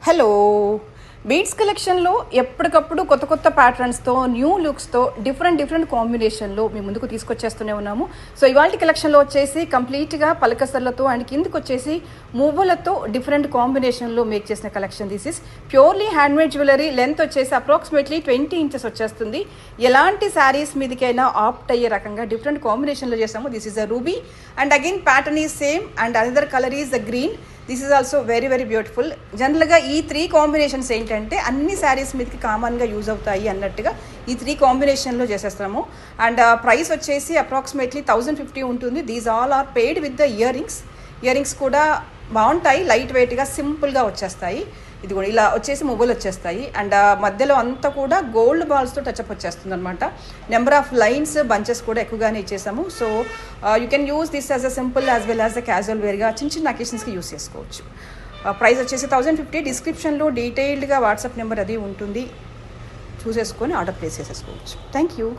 Hello beads కలెక్షన్లో ఎప్పటికప్పుడు కొత్త కొత్త ప్యాటర్న్స్తో న్యూ లుక్స్తో డిఫరెంట్ కాంబినేషన్లో మీ ముందుకు తీసుకొచ్చేస్తూనే ఉన్నాము. సో ఇవాళ కలెక్షన్లో వచ్చేసి కంప్లీట్గా పలకసర్లతో అండ్ కిందకి వచ్చేసి మువ్వలతో డిఫరెంట్ కాంబినేషన్లో మేక్ చేసిన collection. This is purely handmade jewellery. Length వచ్చేసి అప్రాక్సిమేట్లీ 20 ఇంచెస్ వచ్చేస్తుంది. ఎలాంటి శారీస్ మీదకైనా ఆప్ట్ అయ్యే రకంగా డిఫరెంట్ కాంబినేషన్లో చేసాము. This is a ruby and again pattern is same and another colour is the green. This is also very beautiful. జనరల్గా ఈ 3 combinations ఏంటంటే అన్ని శారీస్ మీదకి కామన్గా యూజ్ అవుతాయి అన్నట్టుగా ఈ 3 కాంబినేషన్లో చేసేస్తాము. అండ్ ప్రైస్ వచ్చేసి అప్రాక్సిమేట్లీ 1050 ఉంటుంది. These all are paired with the earrings కూడా బాగుంటాయి, లైట్ వెయిట్గా సింపుల్గా వచ్చేస్తాయి. ఇది కూడా ఇలా వచ్చేసి మొబైల్ వచ్చేస్తాయి అండ్ మధ్యలో అంతా కూడా గోల్డ్ బాల్స్తో టచ్అప్ వచ్చేస్తుంది అనమాట. నెంబర్ ఆఫ్ లైన్స్ బంచెస్ కూడా ఎక్కువగానే ఇచ్చేసాము. So you can use this as a simple as well as a casual వేర్గా చిన్న అకేషన్స్కి యూస్ చేసుకోవచ్చు. ప్రైస్ వచ్చేసి 1050. డిస్క్రిప్షన్లో డీటెయిల్డ్గా వాట్సాప్ నెంబర్ అది ఉంటుంది, చూసేసుకొని ఆర్డర్ ప్లేస్ చేసేసుకోవచ్చు. Thank you.